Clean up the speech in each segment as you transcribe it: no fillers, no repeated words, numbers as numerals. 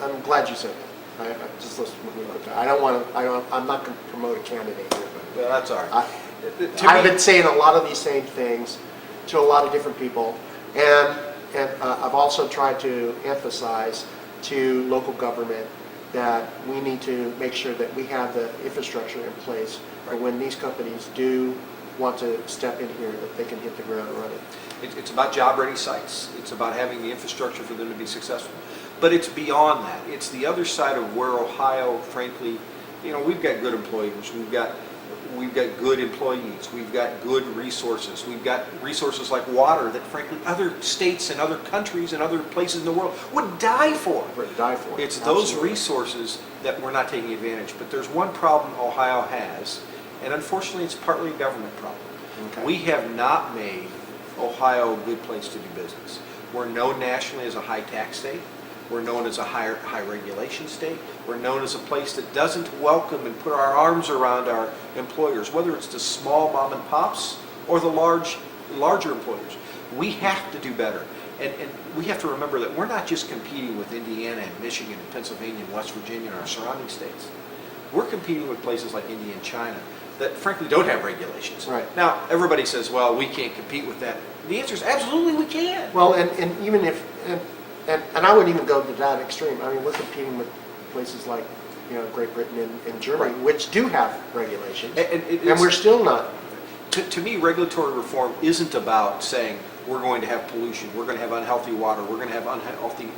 I'm glad you said that. I just listen to me like that. I'm not going to promote a candidate here, but Well, that's all right. I've been saying a lot of these same things to a lot of different people, and I've also tried to emphasize to local government that we need to make sure that we have the infrastructure in place for when these companies do want to step in here, that they can hit the ground running. It's about job-ready sites. It's about having the infrastructure for them to be successful. But it's beyond that. It's the other side of where Ohio, frankly, we've got good employers. We've got good employees. We've got good resources. We've got resources like water that, frankly, other states and other countries and other places in the world would die for. It's those resources that we're not taking advantage. But there's one problem Ohio has, and unfortunately it's partly a government problem. Okay. We have not made Ohio a good place to do business. We're known nationally as a high tax state. We're known as a high regulation state. We're known as a place that doesn't welcome and put our arms around our employers, whether it's the small mom and pops or the larger employers. We have to do better. And we have to remember that we're not just competing with Indiana and Michigan and Pennsylvania and West Virginia and our surrounding states. We're competing with places like India and China that frankly don't have regulations. Right. Now, everybody says, well, we can't compete with that. The answer is absolutely we can. Well, and even if, and I wouldn't even go to that extreme. I mean, we're competing with places like, Great Britain and Germany, Right. which do have regulations, And we're still not. To me, regulatory reform isn't about saying we're going to have pollution, we're going to have unhealthy water, we're going to have unhealthy,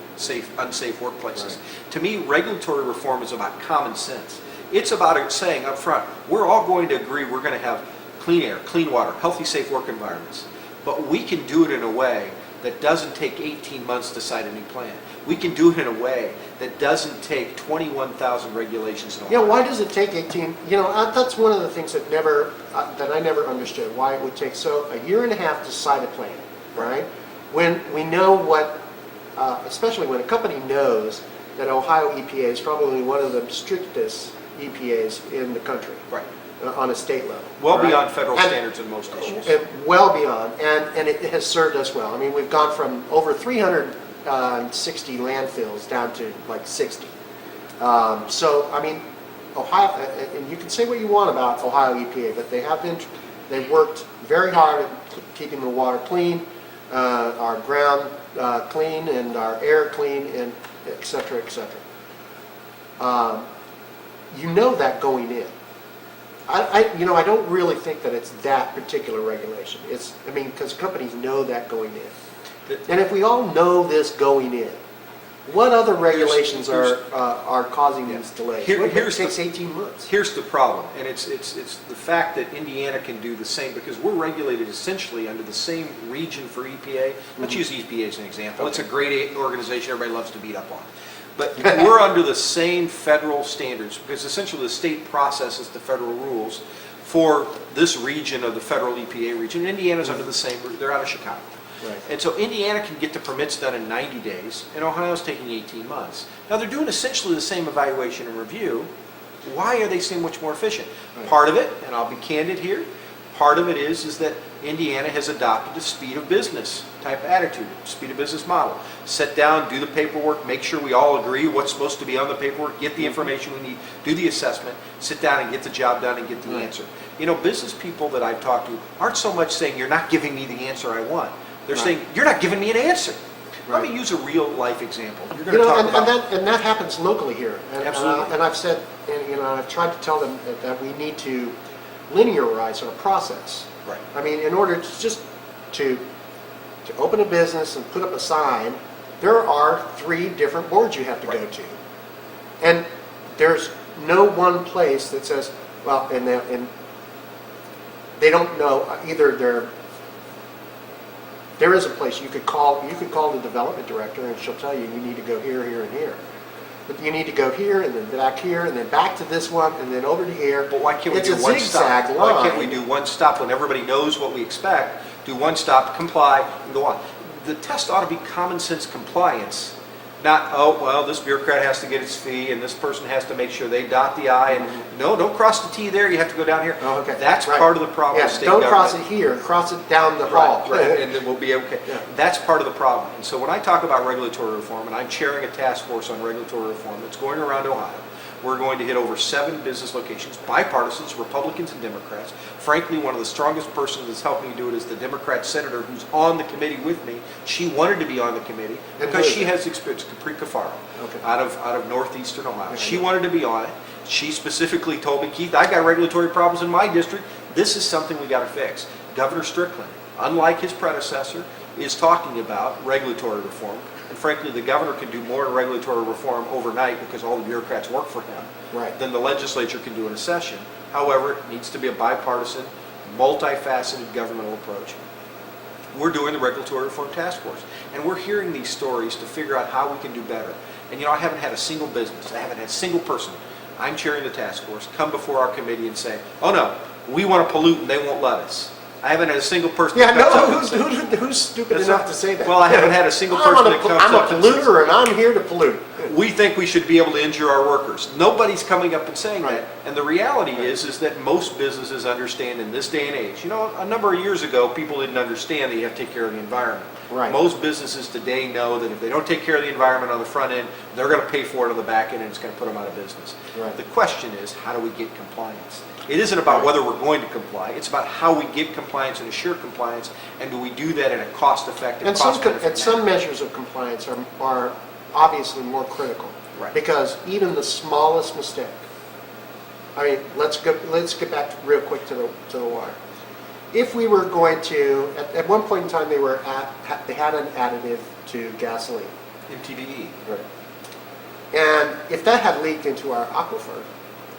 unsafe workplaces. Right. To me, regulatory reform is about common sense. It's about saying up front, we're all going to agree we're going to have clean air, clean water, healthy, safe work environments. But we can do it in a way that doesn't take 18 months to cite a new plan. We can do it in a way that doesn't take 21,000 regulations in Ohio. Yeah, why does it take 18? That's one of the things that I never understood, why it would take a year and a half to cite a plan, right? When we know what, especially when a company knows that Ohio EPA is probably one of the strictest EPAs in the country. Right. On a state level. Well right? beyond federal standards in most issues. Well beyond, and it has served us well. I mean, we've gone from over 360 landfills down to like 60. So, I mean, Ohio, and you can say what you want about Ohio EPA, but they've worked very hard at keeping the water clean, our ground clean, and our air clean, and et cetera, et cetera. You know that going in. I don't really think that it's that particular regulation. Because companies know that going in. And if we all know this going in, what other regulations are causing these delays? It takes 18 months. Here's the problem, and it's the fact that Indiana can do the same, because we're regulated essentially under the same region for EPA. Let's use EPA as an example. Okay. It's a great organization everybody loves to beat up on. But we're under the same federal standards, because essentially the state processes the federal rules for this region of the federal EPA region. Indiana's under the same, they're out of Chicago. Right. And so Indiana can get the permits done in 90 days, and Ohio's taking 18 months. Now they're doing essentially the same evaluation and review. Why are they so much more efficient? Right. Part of it, and I'll be candid here, part of it is that Indiana has adopted a speed of business type attitude, speed of business model. Sit down, do the paperwork, make sure we all agree what's supposed to be on the paperwork, get the information we need, do the assessment, sit down and get the job done and get the answer. Business people that I've talked to aren't so much saying, you're not giving me the answer I want. They're saying, you're not giving me an answer. Let me use a real life example. You're going to talk about and that happens locally here. Absolutely. And I've said, I've tried to tell them that we need to linearize our process. Right. I mean, in order to just to open a business and put up a sign, there are 3 different boards you have to go to, and there's no one place that says, well, and they don't know either. There is a place you could call. You could call the development director, and she'll tell you need to go here, here, and here. But you need to go here, and then back here, and then back to this one, and then over to here. But why can't we do one stop? Why can't we do one stop when everybody knows what we expect? Do one stop, comply, and go on. The test ought to be common sense compliance, Not, oh, well, this bureaucrat has to get its fee, and this person has to make sure they dot the I, and no, don't cross the T there, you have to go down here. Oh, okay. That's Right. part of the problem with Yeah, state don't government. cross it here, cross it down the hall. Right, and then we'll be okay. Yeah. That's part of the problem. And so when I talk about regulatory reform, and I'm chairing a task force on regulatory reform that's going around Ohio, we're going to hit over 7 business locations, bipartisans, Republicans and Democrats. Frankly, one of the strongest persons that's helping me do it is the Democrat senator who's on the committee with me. She wanted to be on the committee And because who is she it? has experience, Capri Cafaro, Okay. out of northeastern Ohio. Okay. She wanted to be on it. She specifically told me, Keith, I got regulatory problems in my district. This is something we got to fix. Governor Strickland, unlike his predecessor, is talking about regulatory reform. And frankly, the governor can do more regulatory reform overnight because all the bureaucrats work for him Right. than the legislature can do in a session. However, it needs to be a bipartisan, multifaceted governmental approach. We're doing the regulatory reform task force, and we're hearing these stories to figure out how we can do better. And I haven't had a single business, I haven't had a single person, I'm chairing the task force, come before our committee and say, oh no, we want to pollute and they won't let us. I haven't had a single person. Yeah, that comes no, up and says- who's stupid That's enough right. to say that? Well, I haven't had a single person that comes I'm up a and says, polluter and I'm here to pollute. we think we should be able to injure our workers. Nobody's coming up and saying Right. that. And the reality is that most businesses understand in this day and age. A number of years ago, people didn't understand that you have to take care of the environment. Right. Most businesses today know that if they don't take care of the environment on the front end, they're going to pay for it on the back end, and it's going to put them out of business. Right. The question is, how do we get compliance? It isn't about Right. whether we're going to comply. It's about how we get compliance and assure compliance, and do we do that in a cost-effective, And some cost-benefit manner. measures of compliance are obviously more critical. Right. Because even the smallest mistake, I mean, let's get back real quick to the water. If we were going to, at one point in time, they had an additive to gasoline. MTBE. And if that had leaked into our aquifer,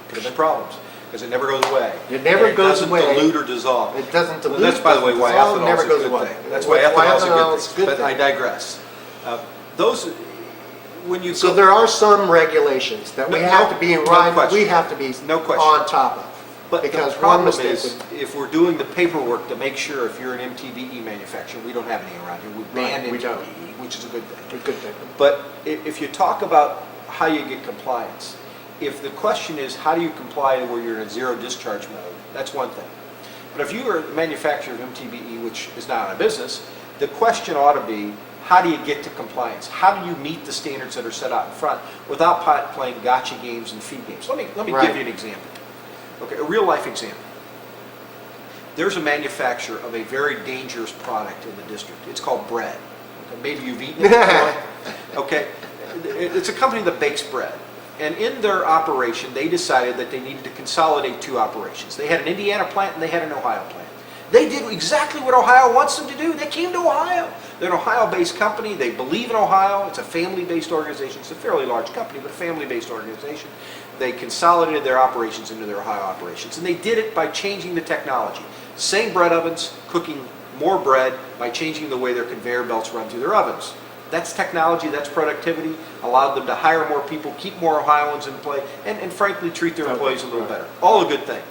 Could have been problems, because it never goes away. It never And goes away. It doesn't dilute or dissolve. it doesn't dilute. Well, that's, by the way, why doesn't dissolve, ethanol is a never goes good away. thing. That's why ethanol is a ethanol's good thing. But I digress. Those, when you So go, there are some regulations that we No- have no- to be no right, question. we have to be No question. on top of. but the Because one problem mistake is, if we're doing the paperwork to make sure if you're an MTBE manufacturer, we don't have any around here. We banned Right, we don't. MTBE, which is a good thing. would be a good thing. But if you talk about how you get compliance, if the question is how do you comply to where you're in a zero discharge mode, that's one thing. But if you are a manufacturer of MTBE, which is not a business, the question ought to be, how do you get to compliance? How do you meet the standards that are set out in front without playing gotcha games and feed games? Let me Right. give you an example. Okay, a real life example. There's a manufacturer of a very dangerous product in the district. It's called bread. Okay, maybe you've eaten it before. Okay, it's a company that bakes bread. And in their operation, they decided that they needed to consolidate 2 operations. They had an Indiana plant and they had an Ohio plant. They did exactly what Ohio wants them to do. They came to Ohio. They're an Ohio-based company. They believe in Ohio. It's a family-based organization. It's a fairly large company, but a family-based organization. They consolidated their operations into their Ohio operations. And they did it by changing the technology. Same bread ovens, cooking more bread by changing the way their conveyor belts run through their ovens. That's technology, that's productivity, allowed them to hire more people, keep more Ohioans in play, and frankly treat their employees a little better. All a good thing.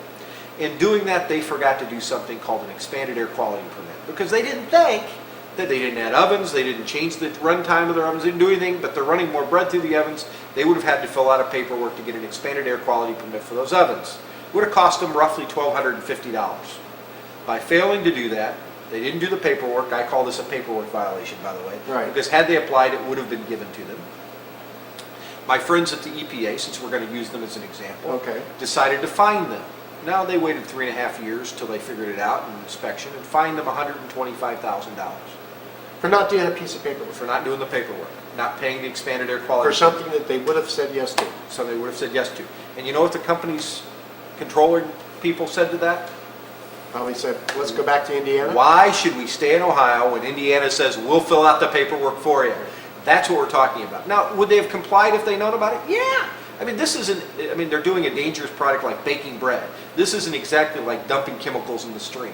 In doing that, they forgot to do something called an expanded air quality permit, because they didn't think that they didn't add ovens, they didn't change the run time of their ovens, they didn't do anything, but they're running more bread through the ovens. They would have had to fill out a paperwork to get an expanded air quality permit for those ovens. It would have cost them roughly $1,250. By failing to do that, they didn't do the paperwork. I call this a paperwork violation, by the way. Right. Because had they applied, it would have been given to them. My friends at the EPA, since we're going to use them as an example, Okay. decided to fine them. Now they waited 3.5 years till they figured it out in inspection and fined them $125,000 For not doing a piece of paper, for not doing the paperwork, not paying the expanded air quality. for something that they would have said yes to. So they would have said yes to. And you know what the company's controller people said to that? Probably said, let's go back to Indiana. Why should we stay in Ohio when Indiana says we'll fill out the paperwork for you? That's what we're talking about. Now, would they have complied if they'd known about it? Yeah. I mean, this isn't, they're doing a dangerous product like baking bread. This isn't exactly like dumping chemicals in the stream.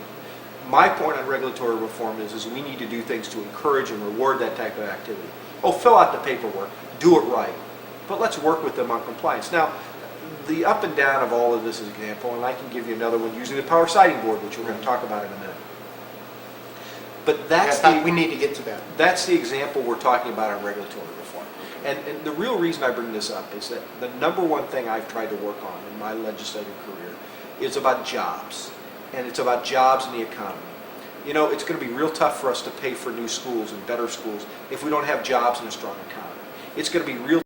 My point on regulatory reform is we need to do things to encourage and reward that type of activity. Oh, fill out the paperwork, do it right, but let's work with them on compliance. Now, the up and down of all of this is an example, and I can give you another one using the power sighting board, which we're going to talk about in a minute. But In fact, we need to get to that. that's the example we're talking about on regulatory reform. And the real reason I bring this up is that the number one thing I've tried to work on in my legislative career is about jobs. And it's about jobs and the economy. You know, it's going to be real tough for us to pay for new schools and better schools if we don't have jobs and a strong economy. It's going to be real